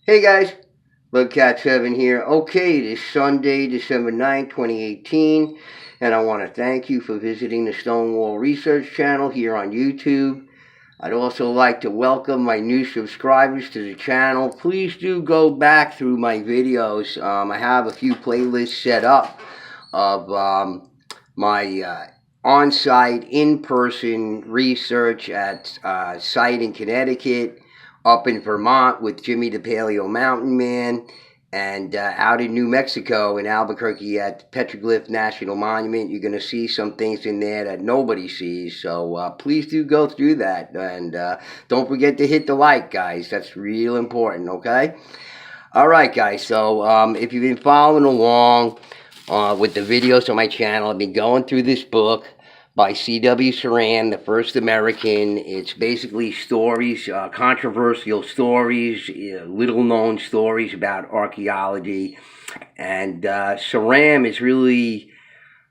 Hey guys, Bugcat7 here. Okay, it is Sunday, December 9th, 2018, and I want to thank you for visiting the Stonewall Research channel here on YouTube. I'd also like to welcome my new subscribers to the channel. Please do go back through my videos. I have a few playlists set up of my on-site, in-person research at site in Connecticut, up in Vermont with Jimmy the Paleo Mountain Man, and out in New Mexico in Albuquerque at Petroglyph National Monument. You're going to see some things in there that nobody sees, so please do go through that, and don't forget to hit the like, guys. That's real important, okay? All right, guys, so if you've been following along with the videos on my channel, I've been going through this book by C.W. Ceram, the first American. It's basically stories, controversial stories, little-known stories about archaeology. And Ceram is really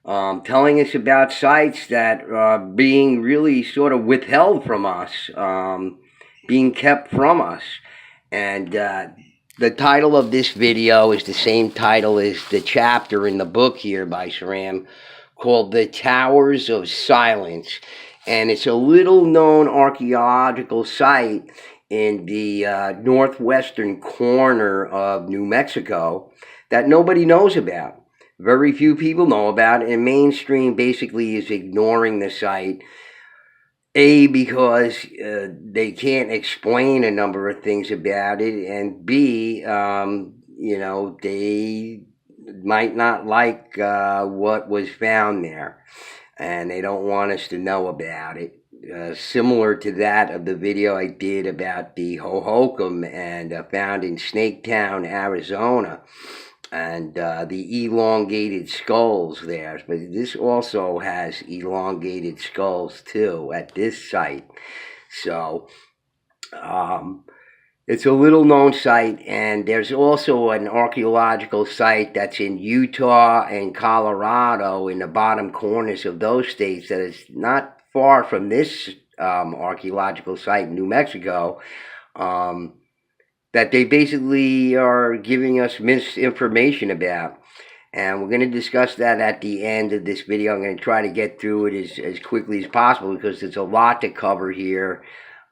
telling us about sites that are being really sort of withheld from us, being kept from us. And the title of this video is the same title as the chapter in the book here by Ceram, called The Towers of Silence, and it's a little-known archaeological site in the northwestern corner of New Mexico that nobody knows about. Very few people know about it, and mainstream basically is ignoring the site. A, because they can't explain a number of things about it, and B, they might not like what was found there, and they don't want us to know about it. Similar to that of the video I did about the Hohokam and found in Snaketown, Arizona, and the elongated skulls there. But this also has elongated skulls too at this site. So it's a little known site, and there's also an archaeological site that's in Utah and Colorado in the bottom corners of those states that is not far from this archaeological site in New Mexico, that they basically are giving us misinformation about. And we're going to discuss that at the end of this video. I'm going to try to get through it as quickly as possible because there's a lot to cover here.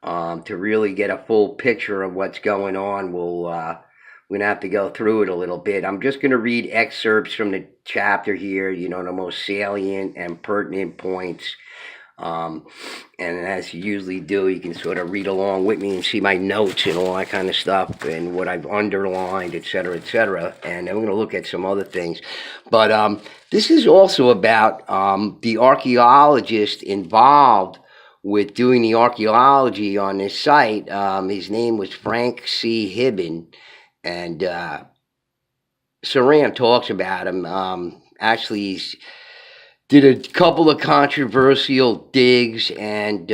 To really get a full picture of what's going on, we're going to have to go through it a little bit. I'm just going to read excerpts from the chapter here, the most salient and pertinent points. And as you usually do, you can sort of read along with me and see my notes and all that kind of stuff and what I've underlined, etc., etc. And then we're going to look at some other things. But this is also about the archaeologist involved with doing the archaeology on this site. His name was Frank C. Hibben, and Ceram talks about him. Actually, he's did a couple of controversial digs, and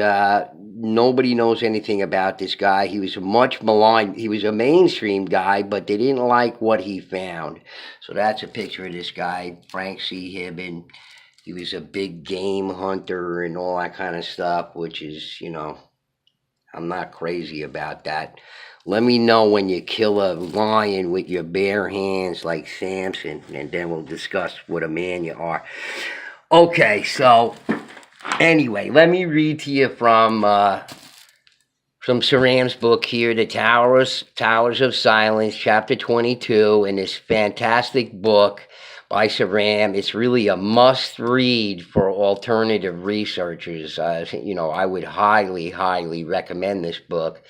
nobody knows anything about this guy. He was much maligned. He was a mainstream guy, but they didn't like what he found. So that's a picture of this guy, Frank C. Hibben. He was a big game hunter and all that kind of stuff, which is, I'm not crazy about that. Let me know when you kill a lion with your bare hands like Samson, and then we'll discuss what a man you are. Okay, so anyway, let me read to you from Ceram's book here, The Towers of Silence, Chapter 22, in this fantastic book by Ceram. It's really a must-read for alternative researchers. I would highly, highly recommend this book,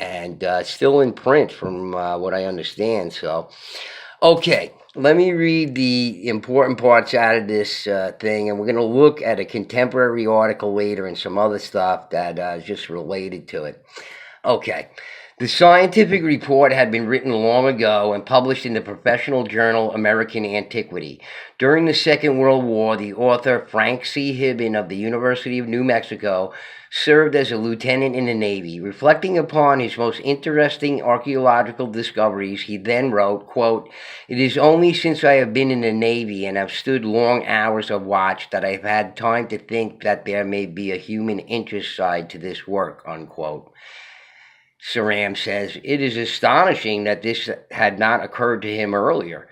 and still in print from what I understand. So, okay, let me read the important parts out of this thing, and we're going to look at a contemporary article later and some other stuff that is just related to it. Okay. The scientific report had been written long ago and published in the professional journal American Antiquity. During the Second World War, the author Frank C. Hibben of the University of New Mexico served as a lieutenant in the Navy. Reflecting upon his most interesting archaeological discoveries, he then wrote, quote, "It is only since I have been in the Navy and have stood long hours of watch that I have had time to think that there may be a human interest side to this work," unquote. Ceram says, it is astonishing that this had not occurred to him earlier.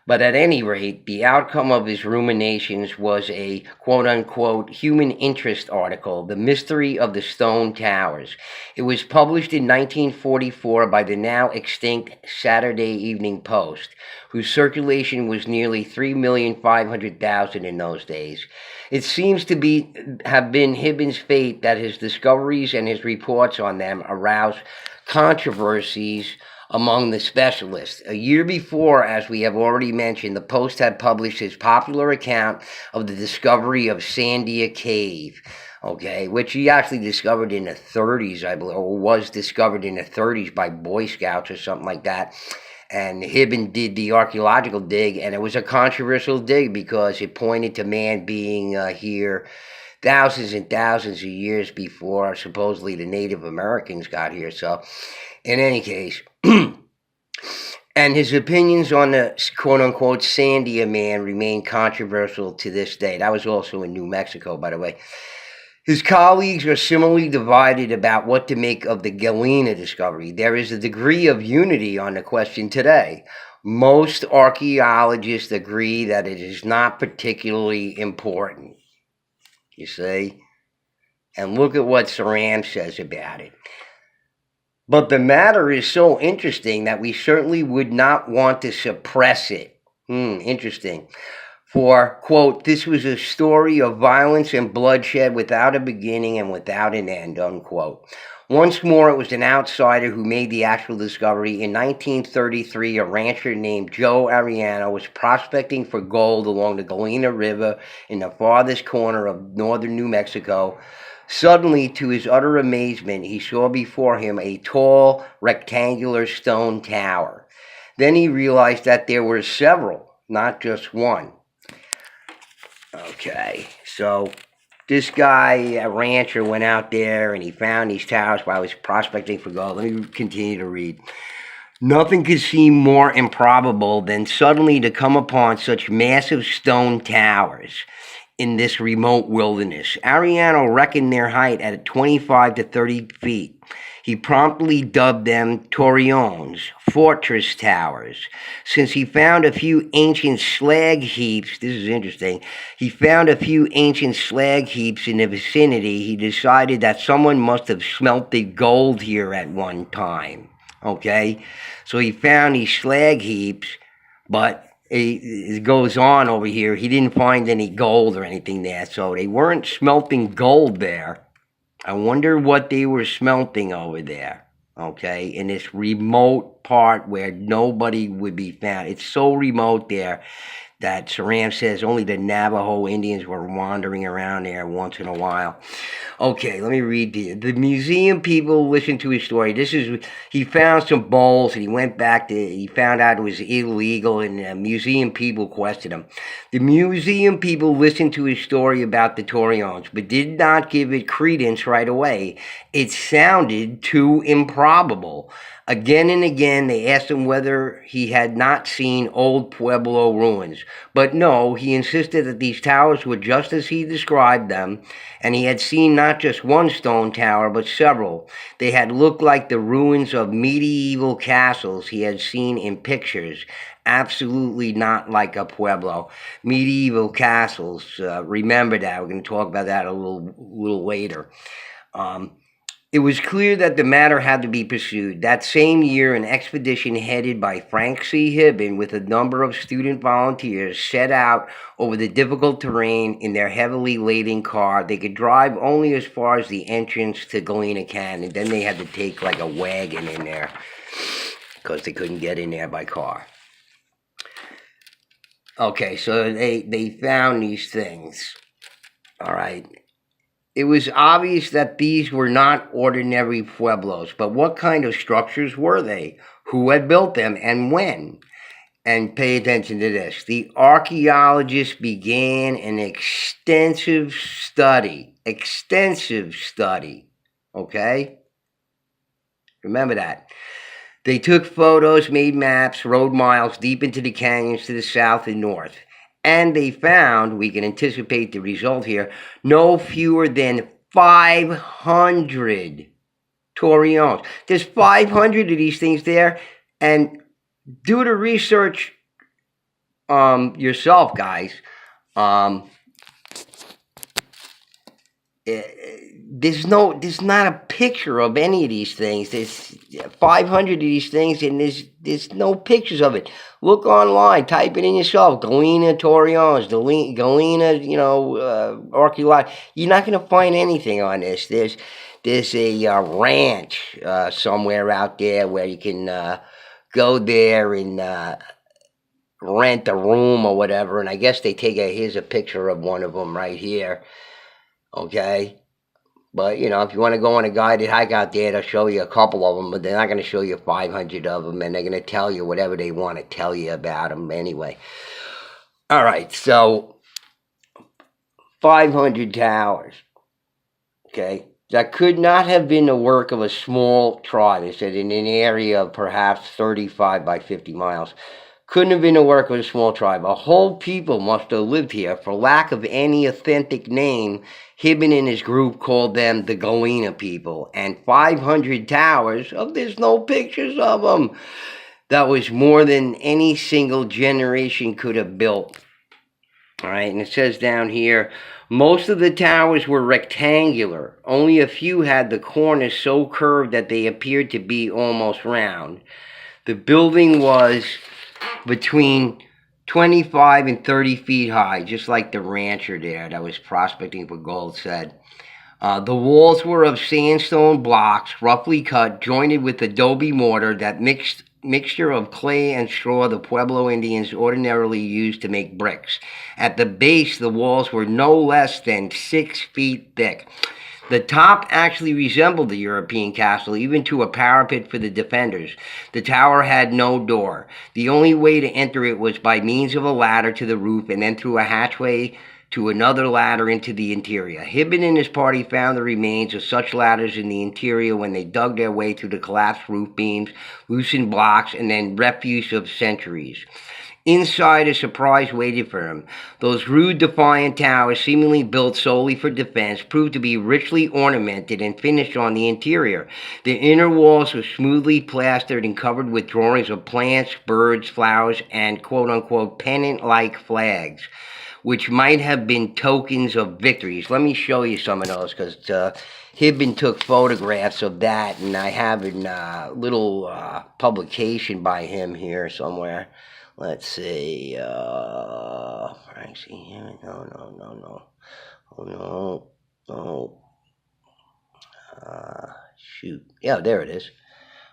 But at any rate, the outcome of his ruminations was a quote-unquote human interest article, The Mystery of the Stone Towers. It was published in 1944 by the now extinct Saturday Evening Post, whose circulation was nearly 3,500,000 in those days. It seems to have been Hibben's fate that his discoveries and his reports on them aroused controversies among the specialists. A year before, as we have already mentioned, the Post had published his popular account of the discovery of Sandia Cave, okay, which he actually discovered in the 30s, I believe, or was discovered in the 30s by Boy Scouts or something like that. And Hibben did the archaeological dig, and it was a controversial dig because it pointed to man being here thousands and thousands of years before supposedly the Native Americans got here. So, in any case, and his opinions on the quote-unquote Sandia man remain controversial to this day. That was also in New Mexico, by the way. His colleagues are similarly divided about what to make of the Gallina discovery. There is a degree of unity on the question today. Most archaeologists agree that it is not particularly important. You see? And look at what Ceram says about it. But the matter is so interesting that we certainly would not want to suppress it. Interesting. For, quote, this was a story of violence and bloodshed without a beginning and without an end, unquote. Once more, it was an outsider who made the actual discovery. In 1933, a rancher named Joe Ariano was prospecting for gold along the Gallina River in the farthest corner of northern New Mexico. Suddenly, to his utter amazement, he saw before him a tall, rectangular stone tower. Then he realized that there were several, not just one. Okay, so this guy, a rancher, went out there and he found these towers while he was prospecting for gold. Let me continue to read. Nothing could seem more improbable than suddenly to come upon such massive stone towers in this remote wilderness. Ariano reckoned their height at 25 to 30 feet. He promptly dubbed them torreones, fortress towers. Since he found a few ancient slag heaps, this is interesting, he found a few ancient slag heaps in the vicinity, he decided that someone must have smelted gold here at one time. Okay? So he found these slag heaps, but it goes on over here. He didn't find any gold or anything there, so they weren't smelting gold there. I wonder what they were smelting over there, okay, in this remote part where nobody would be found. It's so remote there that Ceram says only the Navajo Indians were wandering around there once in a while. Okay, let me read the museum people listened to his story. He found some bowls and he found out it was illegal, and the museum people questioned him. The museum people listened to his story about the torreones, but did not give it credence right away. It sounded too improbable. Again and again, they asked him whether he had not seen old Pueblo ruins. But no, he insisted that these towers were just as he described them, and he had seen not just one stone tower, but several. They had looked like the ruins of medieval castles he had seen in pictures. Absolutely not like a Pueblo. Medieval castles, remember that. We're going to talk about that a little later. It was clear that the matter had to be pursued. That same year, an expedition headed by Frank C. Hibben with a number of student volunteers set out over the difficult terrain in their heavily laden car. They could drive only as far as the entrance to Gallina Canyon. Then they had to take like a wagon in there because they couldn't get in there by car. Okay, so they found these things. All right. It was obvious that these were not ordinary pueblos, but what kind of structures were they? Who had built them and when? And pay attention to this. The archaeologists began an extensive study, okay? Remember that. They took photos, made maps, rode miles deep into the canyons to the south and north. And they found, we can anticipate the result here, no fewer than 500 torreones. There's 500 of these things there, and do the research yourself, guys. There's not a picture of any of these things. There's 500 of these things, and there's no pictures of it. Look online, type it in yourself. Gallina torreones, Gallina, archaeology. You're not going to find anything on this. There's a ranch somewhere out there where you can go there and rent a room or whatever. And I guess they here's a picture of one of them right here. Okay. But, if you want to go on a guided hike out there, they'll show you a couple of them, but they're not going to show you 500 of them, and they're going to tell you whatever they want to tell you about them anyway. All right, so 500 towers, okay? That could not have been the work of a small tribe. It said in an area of perhaps 35 by 50 miles. Couldn't have been the work of a small tribe. A whole people must have lived here. For lack of any authentic name, Hibben and his group called them the Gallina people. And 500 towers, there's no pictures of them. That was more than any single generation could have built. All right, and it says down here, most of the towers were rectangular. Only a few had the corners so curved that they appeared to be almost round. The building was between 25 and 30 feet high, just like the rancher there that was prospecting for gold said. The walls were of sandstone blocks, roughly cut, jointed with adobe mortar, that mixture of clay and straw the Pueblo Indians ordinarily used to make bricks. At the base, the walls were no less than 6 feet thick. The top actually resembled the European castle, even to a parapet for the defenders. The tower had no door. The only way to enter it was by means of a ladder to the roof and then through a hatchway to another ladder into the interior. Hibben and his party found the remains of such ladders in the interior when they dug their way through the collapsed roof beams, loosened blocks, and then refuse of centuries. Inside, a surprise waited for him. Those rude, defiant towers, seemingly built solely for defense, proved to be richly ornamented and finished on the interior. The inner walls were smoothly plastered and covered with drawings of plants, birds, flowers, and quote-unquote pennant-like flags, which might have been tokens of victories. Let me show you some of those, because Hibben took photographs of that, and I have a little publication by him here somewhere. Let's see, Frank C. Hibben, no. Oh, no. Shoot. Yeah, there it is.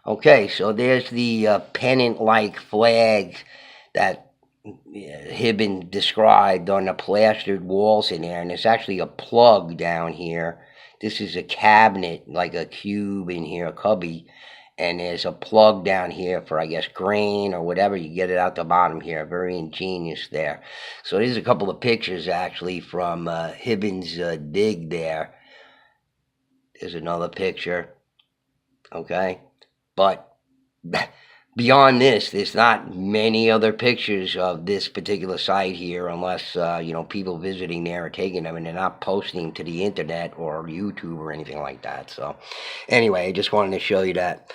Okay, so there's the pennant-like flag that Hibben described on the plastered walls in there, and it's actually a plug down here. This is a cabinet, like a cube in here, a cubby, and there's a plug down here for, I guess, grain or whatever. You get it out the bottom here. Very ingenious there. So there's a couple of pictures, actually, from Hibben's dig there. There's another picture. Okay? But beyond this, there's not many other pictures of this particular site here unless, people visiting there are taking them, and they're not posting them to the internet or YouTube or anything like that. So anyway, I just wanted to show you that.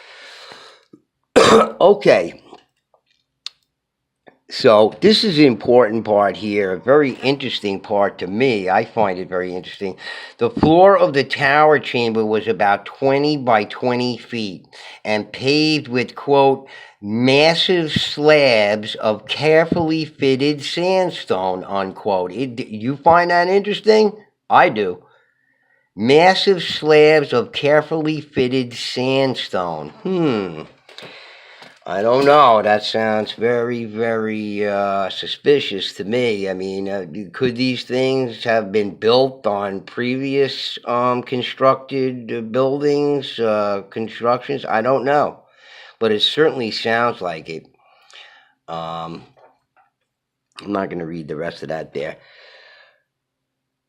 Okay. So this is the important part here, a very interesting part to me. I find it very interesting. The floor of the tower chamber was about 20 by 20 feet and paved with, quote, massive slabs of carefully fitted sandstone, unquote. You find that interesting? I do. Massive slabs of carefully fitted sandstone. I don't know. That sounds very, very suspicious to me. I mean, could these things have been built on previous constructed buildings, constructions? I don't know. But it certainly sounds like it. I'm not going to read the rest of that there.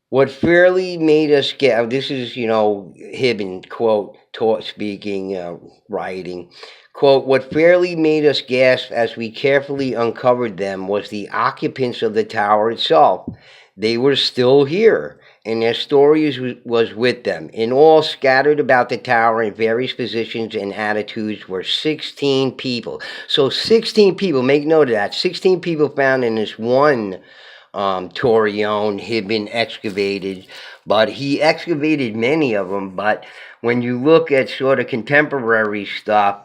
What fairly made us get, this is, Hibben, quote, writing, quote, what fairly made us gasp as we carefully uncovered them was the occupants of the tower itself. They were still here, and their stories was with them. In all, scattered about the tower in various positions and attitudes were 16 people. So 16 people, make note of that, 16 people found in this one torreone Hibben excavated, but he excavated many of them. But when you look at sort of contemporary stuff,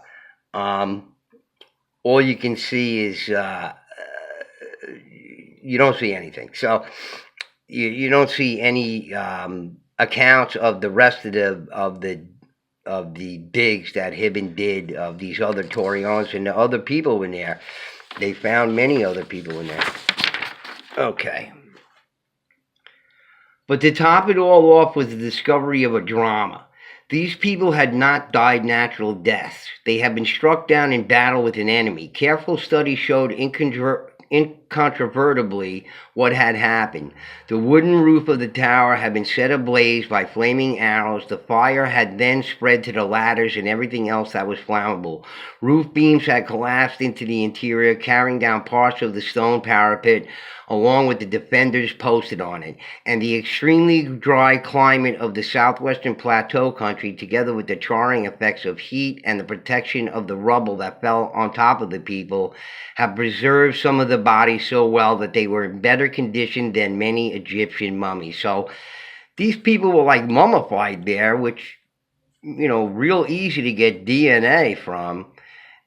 all you can see is you don't see anything. So you don't see any accounts of the rest of the digs that Hibben did of these other torreones and the other people in there. They found many other people in there. Okay. But to top it all off was the discovery of a drama. These people had not died natural deaths. They had been struck down in battle with an enemy. Careful study showed incontrovertibly what had happened. The wooden roof of the tower had been set ablaze by flaming arrows. The fire had then spread to the ladders and everything else that was flammable. Roof beams had collapsed into the interior, carrying down parts of the stone parapet, along with the defenders posted on it. And the extremely dry climate of the southwestern plateau country, together with the charring effects of heat and the protection of the rubble that fell on top of the people, have preserved some of the bodies so well that they were in better condition than many Egyptian mummies. So these people were like mummified there, which, real easy to get DNA from.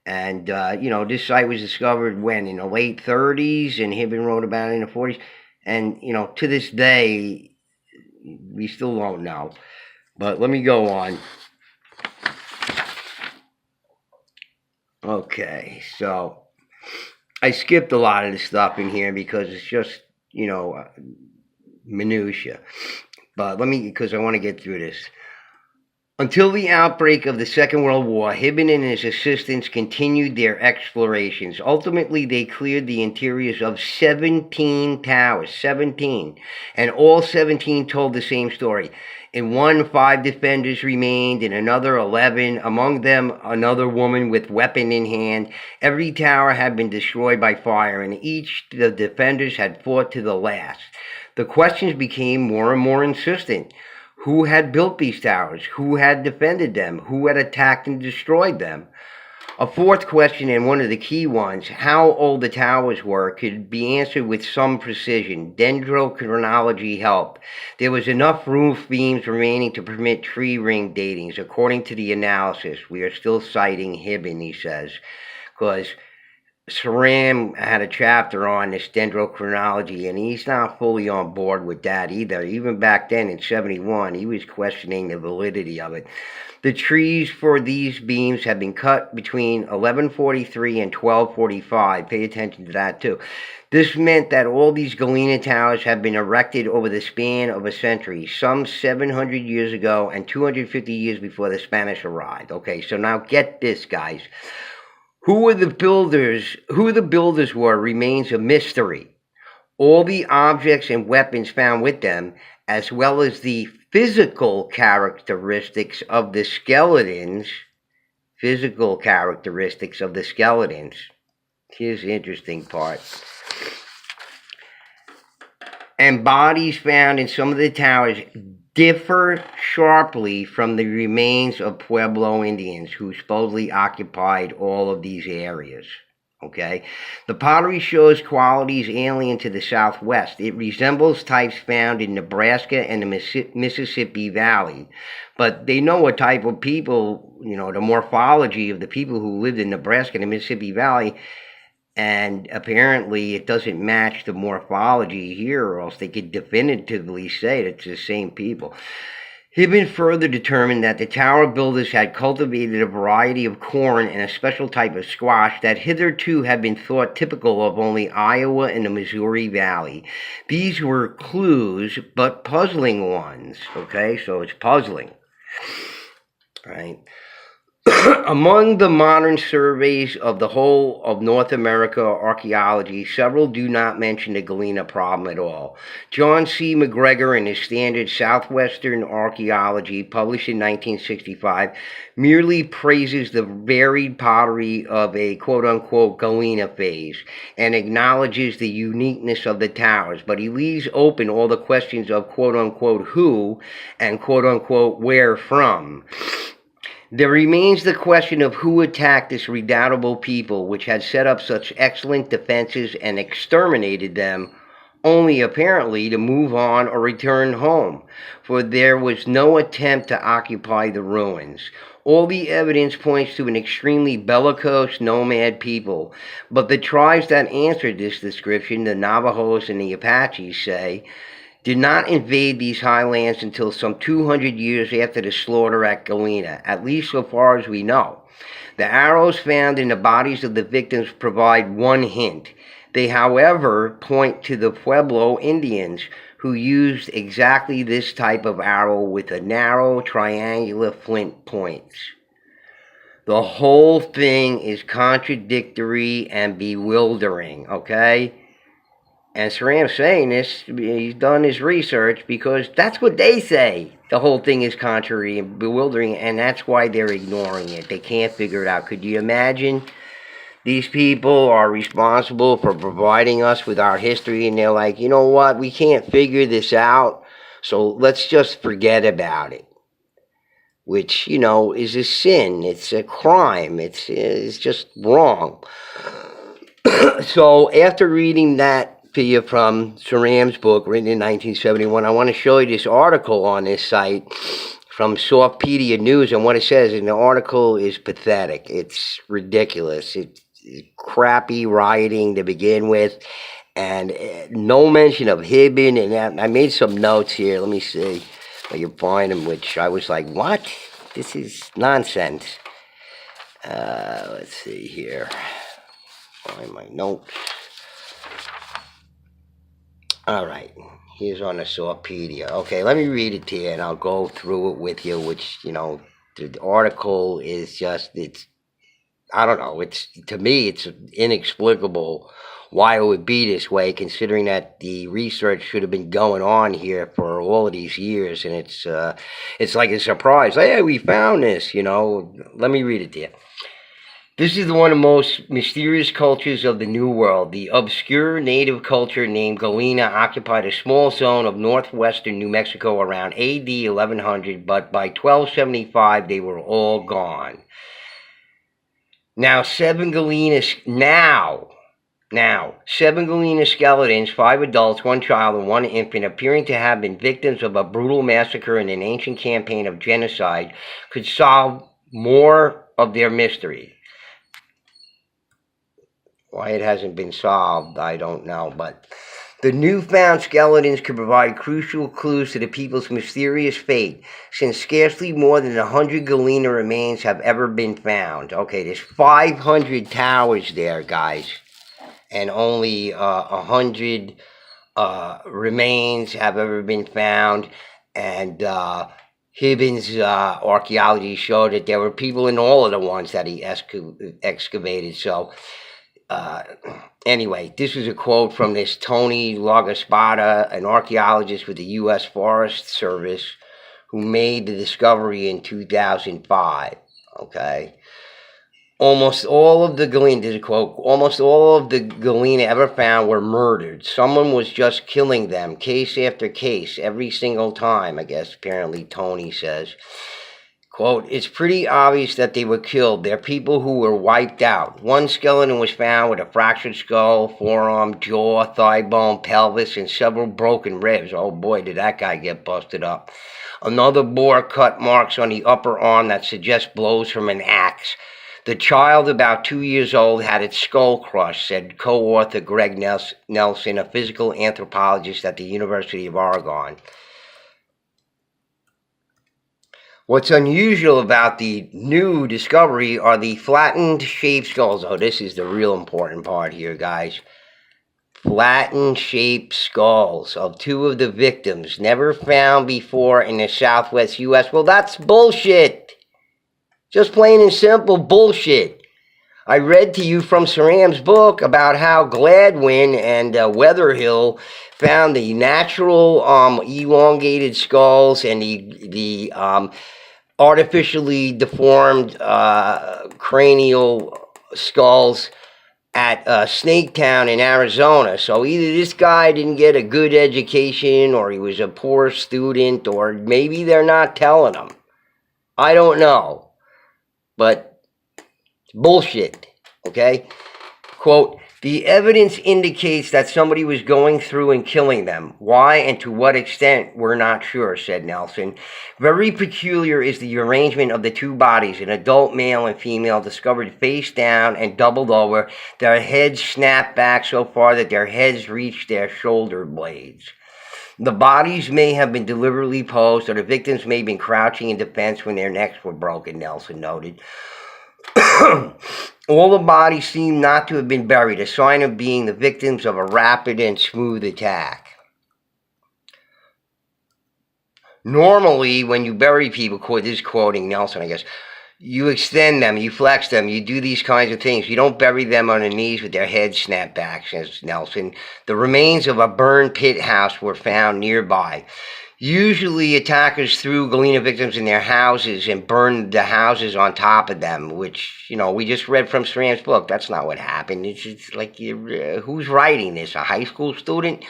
And, this site was discovered when? In the late 30s, and Hibben wrote about it in the 40s. And, to this day, we still don't know. But let me go on. Okay, so I skipped a lot of the stuff in here because it's just, minutia. But because I want to get through this. Until the outbreak of the Second World War, Hibben and his assistants continued their explorations. Ultimately, they cleared the interiors of 17 towers, 17, and all 17 told the same story. In one, 5 defenders remained, in another 11, among them another woman with weapon in hand. Every tower had been destroyed by fire, and each the defenders had fought to the last. The questions became more and more insistent. Who had built these towers? Who had defended them? Who had attacked and destroyed them? A fourth question, and one of the key ones, how old the towers were, could be answered with some precision. Dendrochronology helped. There was enough roof beams remaining to permit tree ring datings. According to the analysis, we are still citing Hibben, he says, because Ceram had a chapter on this dendrochronology, and he's not fully on board with that either. Even back then in 71, he was questioning the validity of it. The trees for these beams have been cut between 1143 and 1245. Pay attention to that too. This meant that all these Gallina towers have been erected over the span of a century, some 700 years ago and 250 years before the Spanish arrived. Okay, so now get this, guys. Who the builders were remains a mystery. All the objects and weapons found with them, as well as the physical characteristics of the skeletons. Here's the interesting part. And bodies found in some of the towers differ sharply from the remains of Pueblo Indians who supposedly occupied all of these areas. Okay? The pottery shows qualities alien to the Southwest. It resembles types found in Nebraska and the Mississippi Valley. But they know what type of people, the morphology of the people who lived in Nebraska and the Mississippi Valley. And apparently it doesn't match the morphology here, or else they could definitively say that it's the same people. Hibben further determined that the tower builders had cultivated a variety of corn and a special type of squash that hitherto had been thought typical of only Iowa and the Missouri Valley. These were clues, but puzzling ones. Okay, so it's puzzling. All right. Among the modern surveys of the whole of North America archaeology, several do not mention the Gallina problem at all. John C. McGregor, in his standard Southwestern Archaeology, published in 1965, merely praises the varied pottery of a quote-unquote Gallina phase and acknowledges the uniqueness of the towers, but he leaves open all the questions of quote-unquote who and quote-unquote where from. There remains the question of who attacked this redoubtable people, which had set up such excellent defenses and exterminated them, only apparently to move on or return home, for there was no attempt to occupy the ruins. All the evidence points to an extremely bellicose nomad people, but the tribes that answered this description, the Navajos and the Apaches, say, did not invade these highlands until some 200 years after the slaughter at Gallina, at least so far as we know. The arrows found in the bodies of the victims provide one hint. They, however, point to the Pueblo Indians, who used exactly this type of arrow with a narrow, triangular flint points. The whole thing is contradictory and bewildering, okay? And Ceram's saying this, he's done his research because that's what they say. The whole thing is contrary and bewildering, and that's why they're ignoring it. They can't figure it out. Could you imagine? These people are responsible for providing us with our history, and they're like, you know what? We can't figure this out, so let's just forget about it. Which, you know, is a sin. It's a crime. It's just wrong. So after reading that to you from Ceram's book, written in 1971, I want to show you this article on this site from Softpedia News, and what it says in the article is pathetic. It's ridiculous. It's crappy writing to begin with, and no mention of Hibben, and I made some notes here. Let me see if I can find them, which I was like, what? This is nonsense. Let's see here. Find my notes. All right, here's on the Softpedia. Okay, let me read it to you, and I'll go through it with you, which, you know, the article is just, it's, I don't know, it's, to me, it's inexplicable why it would be this way, considering that the research should have been going on here for all of these years, and it's like a surprise. Hey, we found this, you know. Let me read it to you. This is one of the most mysterious cultures of the New World. The obscure native culture named Gallina occupied a small zone of northwestern New Mexico around AD 1100, but by 1275 they were all gone. Now, seven Gallina skeletons, 5 adults, 1 child, and 1 infant, appearing to have been victims of a brutal massacre in an ancient campaign of genocide, could solve more of their mystery. Why it hasn't been solved, I don't know, but the newfound skeletons could provide crucial clues to the people's mysterious fate, since scarcely more than 100 Gallina remains have ever been found. Okay, there's 500 towers there, guys, and only 100 remains have ever been found, and Hibben's archaeology showed that there were people in all of the ones that he excavated, so... Anyway, this is a quote from this Tony Lagaspada, an archaeologist with the U.S. Forest Service, who made the discovery in 2005. Okay, almost all of the Gallina, this is a quote, almost all of the Gallina ever found were murdered. Someone was just killing them, case after case, every single time, I guess, apparently Tony says. Quote, it's pretty obvious that they were killed. They're people who were wiped out. One skeleton was found with a fractured skull, forearm, jaw, thigh bone, pelvis, and several broken ribs. Oh boy, did that guy get busted up. Another bore cut marks on the upper arm that suggest blows from an axe. The child, about 2 years old, had its skull crushed, said co-author Greg Nelson, a physical anthropologist at the University of Oregon. What's unusual about the new discovery are the flattened shaped skulls. Oh, this is the real important part here, guys. Flattened shaped skulls of 2 of the victims, never found before in the southwest U.S. Well, that's bullshit. Just plain and simple bullshit. I read to you from Ceram's book about how Gladwin and Weatherhill found the natural elongated skulls and the artificially deformed cranial skulls at Snaketown in Arizona. So either this guy didn't get a good education, or he was a poor student, or maybe they're not telling him. I don't know. But bullshit, okay? Quote, the evidence indicates that somebody was going through and killing them. Why and to what extent, we're not sure, said Nelson. Very peculiar is the arrangement of the two bodies, an adult male and female, discovered face down and doubled over, their heads snapped back so far that their heads reached their shoulder blades. The bodies may have been deliberately posed, or the victims may have been crouching in defense when their necks were broken, Nelson noted. All the bodies seem not to have been buried, a sign of being the victims of a rapid and smooth attack. Normally, when you bury people, this is quoting Nelson, I guess, you extend them, you flex them, you do these kinds of things. You don't bury them on their knees with their heads snapped back, says Nelson. The remains of a burned pit house were found nearby. Usually attackers threw Gallina victims in their houses and burned the houses on top of them, which, we just read from Ceram's book. That's not what happened. It's like, who's writing this, a high school student?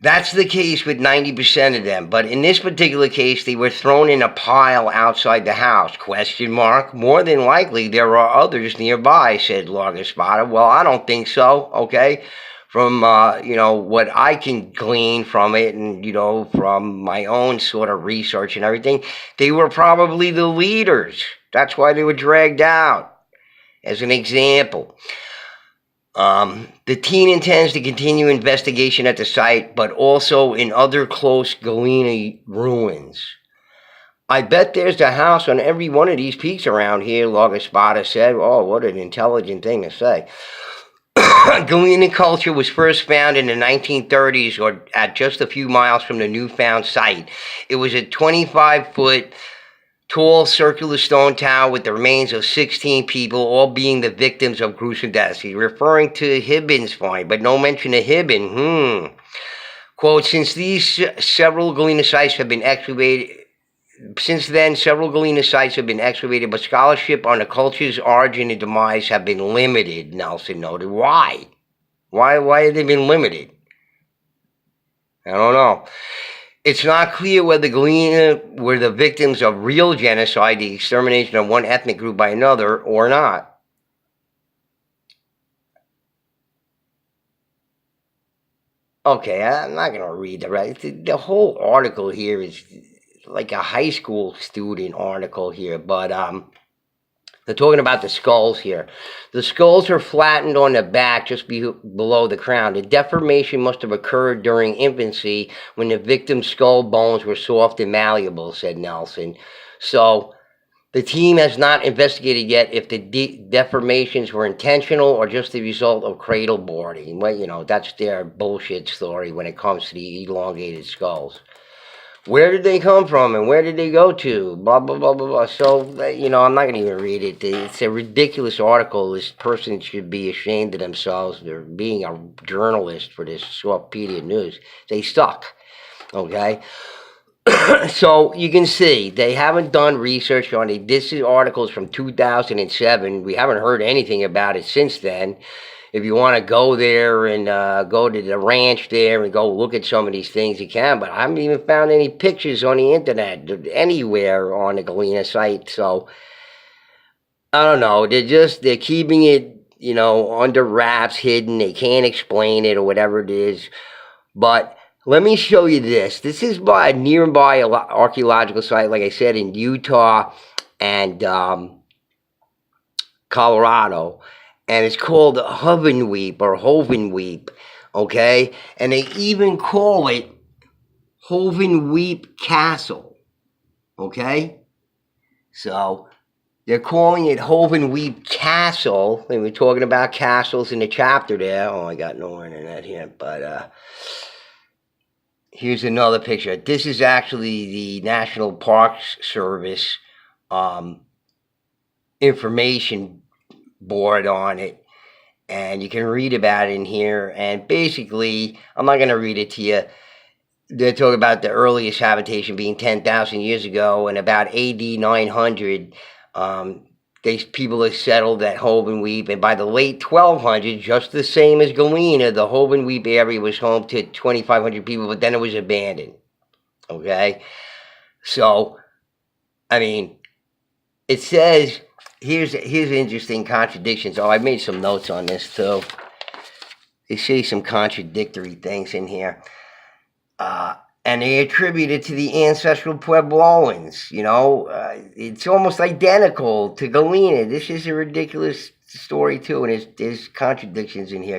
That's the case with 90% of them. But in this particular case, they were thrown in a pile outside the house, ? More than likely, there are others nearby, said Largaspada. Well, I don't think so, okay? From, what I can glean from it and, from my own sort of research and everything, they were probably the leaders. That's why they were dragged out, as an example. The team intends to continue investigation at the site, but also in other close Gallina ruins. I bet there's a house on every one of these peaks around here, Largaspada said. Oh, what an intelligent thing to say. Gallina culture was first found in the 1930s, or at just a few miles from the newfound site. It was a 25-foot tall circular stone tower with the remains of 16 people, all being the victims of gruesome deaths. He's referring to Hibben's find, but no mention of Hibben. Quote, since then, several Gallina sites have been excavated, but scholarship on the culture's origin and demise have been limited, Nelson noted. Why? Why have they been limited? I don't know. It's not clear whether Gallina were the victims of real genocide, the extermination of one ethnic group by another, or not. Okay, I'm not going to read the rest. The whole article here is like a high school student article here, but they're talking about the skulls here. The skulls are flattened on the back just below the crown. The deformation must have occurred during infancy when the victim's skull bones were soft and malleable, said Nelson. So the team has not investigated yet if the deformations were intentional or just the result of cradle boarding. Well, that's their bullshit story when it comes to the elongated skulls. Where did they come from and where did they go to? Blah, blah, blah, blah, blah. So, I'm not going to even read it. It's a ridiculous article. This person should be ashamed of themselves. They're being a journalist for this Softpedia news. They suck, okay? So, you can see, they haven't done research on it. This article is from 2007. We haven't heard anything about it since then. If you want to go there and go to the ranch there and go look at some of these things, you can. But I haven't even found any pictures on the internet anywhere on the Gallina site. So, I don't know. They're keeping it, under wraps, hidden. They can't explain it or whatever it is. But let me show you this. This is by a nearby archaeological site, like I said, in Utah and Colorado. And it's called Hovenweep or Hovenweep, okay? And they even call it Hovenweep Castle, okay? So they're calling it Hovenweep Castle. And we're talking about castles in the chapter there. Oh, I got no internet here, but here's another picture. This is actually the National Parks Service information board on it, and you can read about it in here. And basically, I'm not going to read it to you. They talk about the earliest habitation being 10,000 years ago, and about AD 900, people have settled at Hovenweep, and by the late 1200s, just the same as Gallina, the Hovenweep area was home to 2,500 people, but then it was abandoned. Okay? So, I mean, it says, here's interesting contradictions. Oh, I made some notes on this, too. They say some contradictory things in here. And they attribute it to the ancestral Puebloans. It's almost identical to Gallina. This is a ridiculous story, too, and there's contradictions in here, too.